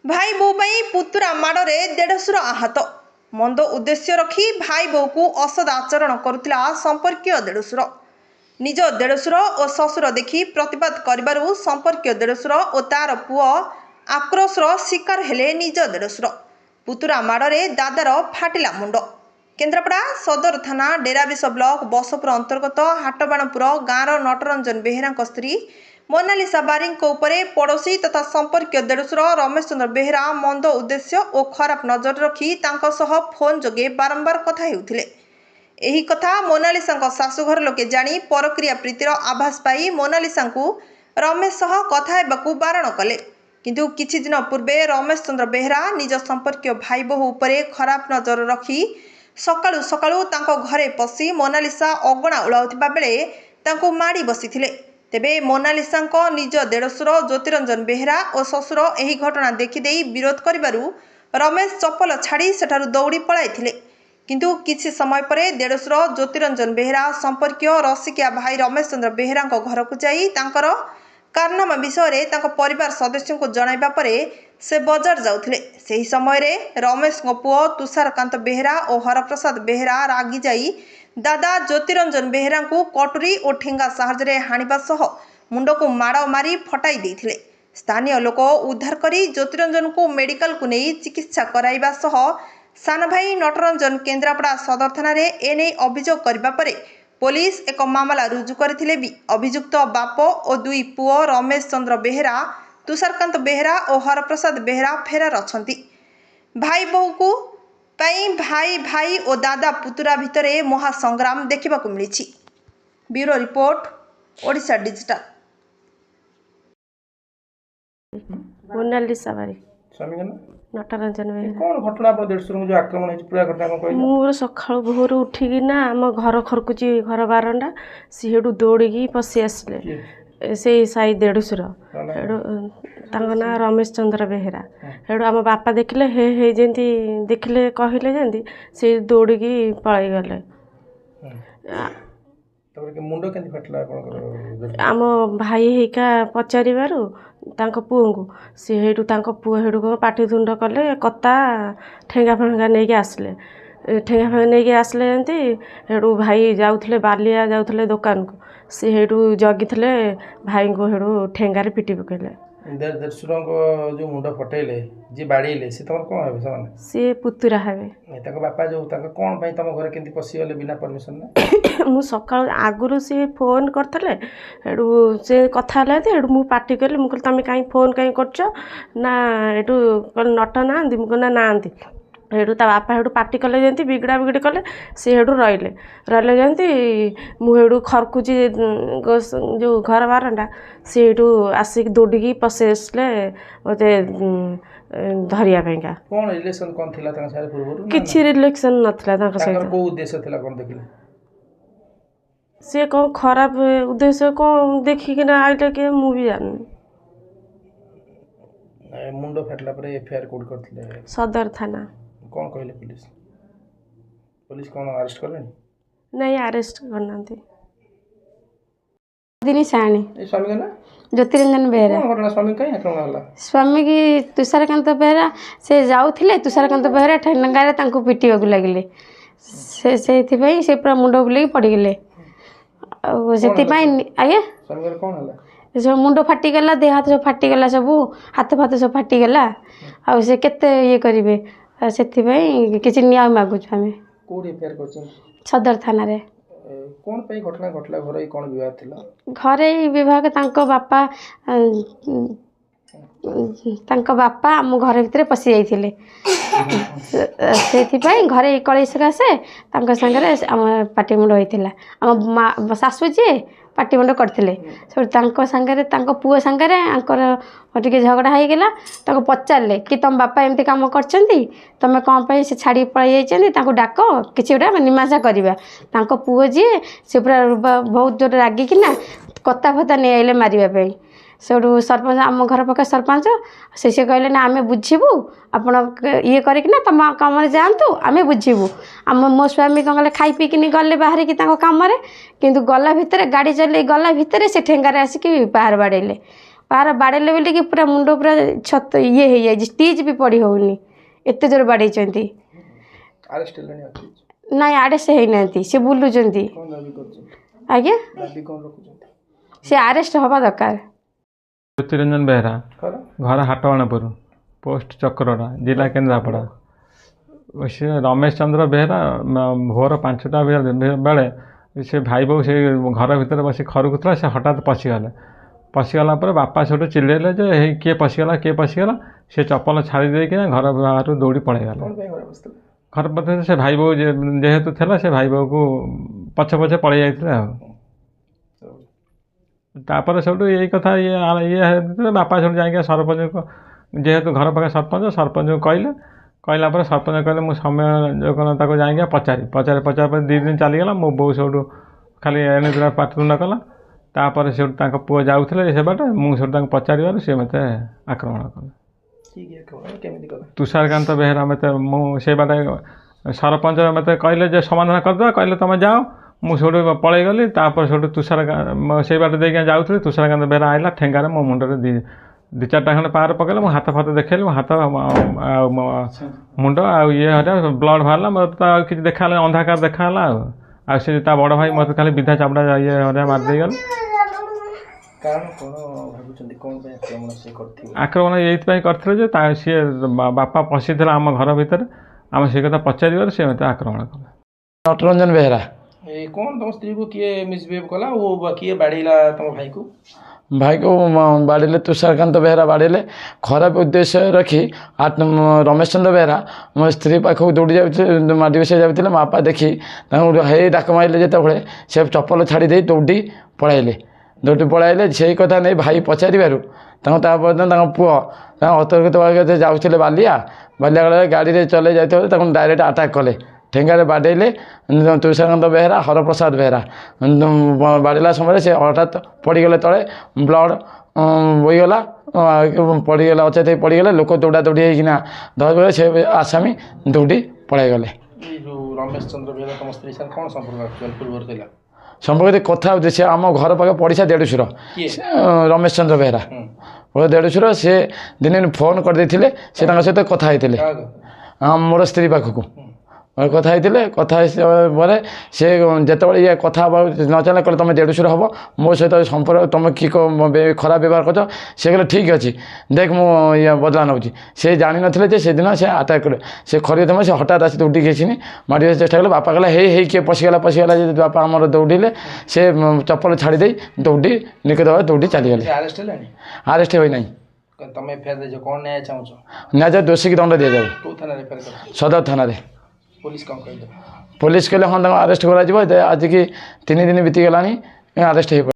भाई बो पुतुरा माड़े देढ़शुर आहत। मंद उद्देश्य रखी भाई बो को असद आचरण करुला संपर्कीय देढ़शुर। निज देढ़शुर और शशुर देखि प्रतिवाद करिबारु संपर्कीय देढ़शुर और तार पुओ आक्रोशर शिकार हेले निज देढ़शुर। पुतुरा माड़े दादार फाटिला मुंड। केन्द्रापड़ा सदर थाना डेराबिश ब्लॉक बसपुर अंतर्गत हाटबाणपुर गाँवर नटरंजन बेहेरा स्त्री मोनालिसा बारी पड़ोशी तथा संपर्कीय देढ़शुर रमेश चंद्र बेहेरा मंद उद्देश्य और खराब नजर रखी फोन जोगे बारंबार कथा हेउथिले। एही कथा मोनालिसा शाशुघर लोके जानी परक्रिया प्रीतिर आभास पाई मोनालिसा रमेश सह कथा हेबाकु बारण कले। किंतु किछि दिन पूर्वे रमेश चंद्र बेहेरा निज संपर्कीय भाई बोहू उपरे खराब नजर रखी सकाळु सकाळु तांको घरे पसी मोनालिसा अगणा उड़ाउथिबा बेले तांको माड़ी बसिथिले। तेबे मोनालिसा निज देढ़शुर ज्योतिरंजन बेहेरा और शशुर एही घटना देखिदेई विरोध करिबारु रमेश चप्पल छाड़ी सेठारु दौड़ी पळाइथिले। किंतु किछि समय परे देढ़शुर ज्योतिरंजन बेहेरा संपर्कीय रसिकिया भाई रमेश चंद्र बेहेरा घर को जाई तांकर कारनामा विषय तांको परिवार सदस्यों को जणाइबा परे से बजार जाउथिले। सेही समय रे रमेश पुओ तुषारकांत बेहेरा और हरप्रसाद बेहेरा रागी जाई दादा ज्योतिरंजन बेहेरा को कटुरी और ठेंगा साहाय्य हाणिबा सह मुंड को माड़ मारी फटाई देथिले। स्थानीय लोक उद्धार करी ज्योतिरंजन को मेडिकल को नहीं चिकित्सा कराइबा सह सान भाई नटरंजन केन्द्रापड़ा सदर थाना रे एने अभियोग करबा परे पुलिस एक मामला रुजु करथिले भी अभियुक्त बाप और दुई पुओ रमेश चंद्र बेहेरा तुषारकांत बेहेरा और हरप्रसाद बेहेरा फेरार अछंती। भाई बहू को भाई भाई और दादा पुतुरा भितर महासंग्राम देखा मिली। Bureau report Odisha digital. Monalisa Bari Swami नटरंजन कौन घटना आप देढ़शुर जो आक्रमण है पूरा घटना कौन कहले? मोर सकाळु भोर उठिकिना आम घर खरकुची घर बारंडा सीहेडू दौड़ी पशि आसिले से साई देढ़शुर ना रमेश चंद्र बेहेरा हेडू आम बापा देखिले हे जेंती देखिले कहले जेंती से दौड़ी पळाई गले। मुंड केंती फटला आपनकर? आम भाई हेका पचारिबारु तांको पुओ को सी हेडू तांको पुओ हेडू को पाटी तुंड कले कता ठेंगा फेंगा नहीं आसले ठेंगा फेंगा नहीं आसले जेंती हेडू भाई जाउथले बालिया जाउथले दुकान को सी हेडू जगिथले भाई को हेडू ठेंगारे पिटी पकेले। देढ़शुर जो मुंड फटेले जी बाड़ीले से तमर कोन हेबे समान? सी पुतुरा हेबे। ताको बापा जो ताको कोन पई तम घर केंती पसी गले बिना परमिशन ना? मु सकाळ आगुरु से फोन करथले हेडू से कथा हलाते हेडू मु पार्टी करले मु कहले तमे काई फोन काई करछो ना हेडू कहले नट नांदी मु कहना नांदी हेडू ता बापा हेडू पार्टी कले जेंती बिगड़ा बिगड़ी कले से हेडू रहिले जेंती मु हेडू खरकुची जो घर बारंडा से हेडू आसिक दौड़ी पसेसले मते धरिया पेंगा। कोन रिलेशन कोन थिला ताका सारे पूर्व? किछि रिलेशन नथला ताका सहित। को उद्देश्य थिला कोन देखिले? से कौन खराब उद्देश्य कौन देखिकिना आइले के मु भी जान। मुंड फाटला पर एफआईआर कोड करथिले सदर थाना। कौन कहले पुलिस? पुलिस कौन अरेस्ट करलेनी? नहीं अरेस्ट करनांती। दिनी साणी ए स्वामी का ना ज्योतिरंजन बेहेरा। कौन घटना स्वामी कहीं आक्रमण होला? स्वामी की तुषारकांत बेहेरा से जाउथिले तुषारकांत बेहेरा ठेंगारे तांको पिटिବାକୁ लागिले से पूरा मुंड बुलेई पड़ी गले आगे स्वामी कौन होला? सब मुंड फाटीगला देह हाथ सब फाटीगला सब हाथ फाथ सब फाटीगला आ से केते ये करिवे से किसी न्याय मागुछ आमे। कोड एफआईआर करछन सदर थाना रे। कौन पे घटना घटला घर ही कौन विवाद थिला? घरे विभाग तांको बापा आम घर भितर पशि जाइथिले से घरे कलई सकाशे सागरे आम पाटी मुंड होइथिला। आम सासू जी पाटी मुंड करथिले सागरे पुओ सागरे टिके झगड़ा होइगला ताको पचारले कि तुम बापा एमती काम करछंती तमे कौन पे से छाड़ी पळाई जाइछंती डाक किछि गोटा मीमांसा करबा तांको पुओ जी से पूरा बहुत जोर रागी कि ना कता फता नहीं आइले मारिबा पे सेठू सरपंच आम घर पाखे सरपंच से कहले ना आम बुझीबू आपण ये करना तुम कम जातु आम बुझीबू आम मो स्वामी कौन कले खाई पीकिनी गले बाहर की कम किंतु गला भितर गाड़ी चल गला भितर से ठेंगारे आसिक बाहर बाड़े ପାର ବାଡ଼େଇଲେ ବୋଲିକି ପୁରା ମୁଣ୍ଡ ପୁରା ଛତ ଇଏ ହେଇଯାଇଛି, ଷ୍ଟିଚ୍ ବି ପଡ଼ି ହେଉନି, ଏତେ ଜୋର ବାଡ଼େଇଛନ୍ତି। ଆରେଷ୍ଟ ହେଲାଣି ଅଛି ନାଇଁ ଆରେଷ୍ଟ ହେଇନାହାନ୍ତି, ସେ ବୁଲୁଛନ୍ତି। କ'ଣ ଦାବି କରୁଛନ୍ତି? ଆଜ୍ଞା, ଦାବି କ'ଣ ରଖୁଛନ୍ତି? ସେ ଆରେଷ୍ଟ ହେବା ଦରକାର। ଜ୍ୟୋତିରଞ୍ଜନ ବେହେରା, ଘର ଘର ହାଟବାଣପୁର, ପୋଷ୍ଟ ଚକ୍ରଡ଼ା, ଜିଲ୍ଲା କେନ୍ଦ୍ରାପଡ଼ା। ସେ ରମେଶ ଚନ୍ଦ୍ର ବେହେରା ଭୋର 5ଟା ବେଳେ ସେ ଭାଇ ବୋଉ ସେ ଘର ଭିତରେ ବସି ଖରୁକୁଥିଲା, ସେ ହଠାତ୍ ପଶିଗଲା ପରେ ବାପା ସେଠୁ ଚିଲେଇଲେ ଯେ ହେଇ କିଏ ପଶିଗଲା। ସେ ଚପଲ ଛାଡ଼ି ଦେଇକିନା ଘର ବାହାରୁ ଦୌଡ଼ି ପଳାଇଗଲା। କ'ଣ ପାଇଁ ଘରେ ବସିଥିଲେ? ଘର ପାଖରେ ସେ ଭାଇ ବୋଉ ଯେହେତୁ ଥିଲା, ସେ ଭାଇ ବୋଉକୁ ପଛେ ପଳେଇ ଯାଇଥିଲେ ଆଉ। ତାପରେ ସେଠୁ ଏଇ କଥା ହେଇଥିଲେ, ବାପା ସେଠୁ ଯାଇକି ସରପଞ୍ଚକୁ, ଯେହେତୁ ଘର ପାଖରେ ସରପଞ୍ଚକୁ କହିଲା ପରେ ସରପଞ୍ଚ କହିଲେ ମୁଁ ସମୟ ଯୋଗ ତାକୁ ଯାଇକି ପଚାରିବା ପରେ 2 ଦିନ ଚାଲିଗଲା। ମୋ ବୋଉ ସେଠୁ ଖାଲି ଏଣେ ଦିନ ପାଟିତୁଣ୍ଡ କଲା। ତାପରେ ସେଠୁ ତାଙ୍କ ପୁଅ ଯାଉଥିଲେ ସେ ବାଟେ, ମୁଁ ସେଠୁ ତାଙ୍କୁ ପଚାରିବାରୁ ସେ ମୋତେ ଆକ୍ରମଣ କଲେ। କେମିତି କଲେ? ତୁଷାରକାନ୍ତ ବେହେରା ମୁଁ ସେ ବାଟେ ସରପଞ୍ଚ ମୋତେ କହିଲେ ଯେ ସମାଧାନ କରିଦେବା, କହିଲେ ତୁମେ ଯାଅ। ମୁଁ ସେଠୁ ପଳେଇଗଲି। ତାପରେ ସେଠୁ ସେଇ ବାଟେ ଦେଇକି ଯାଉଥିଲି, ତୁଷାରକାନ୍ତ ବେହେରା ଆଇଲା, ଠେଙ୍ଗାରେ ମୋ ମୁଣ୍ଡରେ 2-4ଟା ଖଣ୍ଡେ ପାହାର ପକେଇଲେ। ମୁଁ ହାତ ଦେଖେଇଲି, ମୋ ହାତ ଆଉ ମୁଣ୍ଡ ଆଉ ବ୍ଲଡ଼ ବାହାରିଲା। ମୋତେ ତ ଆଉ କିଛି ଦେଖାହେଲା, ଅନ୍ଧାକାର ଦେଖାହେଲା ଆଉ ସେ ତା ବଡ଼ ଭାଇ ମୋତେ ଖାଲି ବିଧା ଚାପୁଡ଼ା ମାରି ଦେଇଗଲେ। କାରଣ କ'ଣ ଭାବୁଛନ୍ତି, କ'ଣ ପାଇଁ ଆକ୍ରମଣ ସେ କରିଥିବେ? ଆକ୍ରମଣ ଏଇଥିପାଇଁ କରିଥିଲେ ଯେ ସିଏ ବାପା ପଶିଥିଲା ଆମ ଘର ଭିତରେ, ଆମେ ସେ କଥା ପଚାରିବାରୁ ସେ ମୋତେ ଆକ୍ରମଣ କଲେ। ନଟରଞ୍ଜନ ବେହେରା। କ'ଣ ତମ ସ୍ତ୍ରୀକୁ କିଏ ମିସବିହେଭ୍ କଲା ଓ କିଏ ବାଡ଼େଇଲା ତମ ଭାଇକୁ? ଭାଇକୁ ବାଡ଼ିଲେ ତୁଷାରକାନ୍ତ ବେହେରା ବାଡ଼ିଲେ। ଖରାପ ଉଦ୍ଦେଶ୍ୟ ରଖି ରମେଶ ଚନ୍ଦ୍ର ବେହେରା ମୋ ସ୍ତ୍ରୀ ପାଖକୁ ଦୌଡ଼ି ଯାଉଥିଲେ, ମାଡ଼ି ବସାଇ ଯାଉଥିଲେ। ମୋ ବାପା ଦେଖି ତାଙ୍କୁ ହେଇ ଡାକ ମାରିଲେ, ଯେତେବେଳେ ସେ ଚପଲ ଛାଡ଼ି ଦେଇ ଦୌଡ଼ି ପଳାଇଲେ। ସେଇ କଥା ନେଇ ଭାଇ ପଚାରିବାରୁ ତାପରେ ତାଙ୍କ ପୁଅ ଅତର୍କିତ ଭାବେ ଯାଉଥିଲେ ବାଲିଆ ଗଲେ ଗାଡ଼ିରେ ଚଲେଇ ଯାଇଥିବା ତାଙ୍କୁ ଡାଇରେକ୍ଟ ଆଟାକ୍ କଲେ, ଠେଙ୍ଗାରେ ବାଡ଼େଇଲେ। ତୁଷାରକାନ୍ତ ବେହେରା, ହରପ୍ରସାଦ ବେହେରା ବାଡ଼ିଲା ସମୟରେ ସେ ହଠାତ୍ ପଡ଼ିଗଲେ ତଳେ, ବ୍ଲଡ଼ ବୋହିଗଲା, ପଡ଼ିଗଲେ, ଅଚେତ ହେଇ ପଡ଼ିଗଲେ। ଲୋକ ଦୌଡ଼ି ହେଇକିନା ଧରିଲେ, ସେ ଆସାମୀ ଦୌଡ଼ି ପଳାଇଗଲେ। ଏଇ ଯେଉଁ ରମେଶ ଚନ୍ଦ୍ର ବେହେରା ତମ ସ୍ତ୍ରୀ ସାର୍ କ'ଣ ସମ୍ପର୍କ ପୂର୍ବରୁ ଥିଲା? ସମ୍ପର୍କରେ କଥା ହେଉଛି, ସେ ଆମ ଘର ପାଖେ ପଡ଼ିଶା ଦେଢ଼ଶୁର ରମେଶ ଚନ୍ଦ୍ର ବେହେରା ଦେଢ଼ଶୁର। ସେ ଦିନେ ଫୋନ୍ କରିଦେଇଥିଲେ, ସେ ତାଙ୍କ ସହିତ କଥା ହେଇଥିଲେ ମୋର ସ୍ତ୍ରୀ ପାଖକୁ। କଥା ହେଇଥିଲେ, କଥା ପରେ ସେ ଯେତେବେଳେ କଥା ହେବାକୁ ନ ଚାହିଁଲେ, କହିଲେ ତୁମେ ଦେଢ଼ଶୁର ହେବ, ମୋ ସହିତ ସମ୍ପର୍କ ତୁମେ କି ଖରାପ ବ୍ୟବହାର କରୁଛ। ସେ କହିଲେ ଠିକ୍ ଅଛି, ଦେଖ ମୁଁ ବଦଲା ନେଉଛି। ସେ ଜାଣିନଥିଲେ ଯେ ସେଦିନ ସେ ଆଟାକ୍ କଲେ। ସେ ଖରିଦ ସେ ହଠାତ୍ ଆସି ଦୌଡ଼ିକି ଆସିନି, ମାରିବାକୁ ଚେଷ୍ଟା କଲେ। ବାପା କହିଲା ହେଇ କିଏ ପଶିଗଲା ଯେ ବାପା ଆମର ଦୌଡ଼ିଲେ। ସେ ଚପଲ ଛାଡ଼ି ଦେଇ ନିକଟ ଭାବେ ଦୌଡ଼ି ଚାଲିଗଲେ। ଆରେଷ୍ଟ ହୋଇନାହିଁ। ତମେ ଏଫଆଇଆର ଦେଇଛ, କ'ଣ ନ୍ୟାୟ ଚାହୁଁଛ? ନ୍ୟାୟ ଦୋଷୀକି ଦଣ୍ଡ ଦିଆଯାଉ। କେଉଁ ଥାନାରେ ଏଫଆଇଆର କରିଛ? ସଦର ଥାନାରେ। ପୋଲିସ କ'ଣ କହିଲେ? ପୋଲିସ କହିଲେ ହଁ ତାଙ୍କୁ ଆରେଷ୍ଟ କରାଯିବ। ଆଜିକି 3 ଦିନ ବିତିଗଲାଣି, ଆରେଷ୍ଟ ହେଇପାରିବ।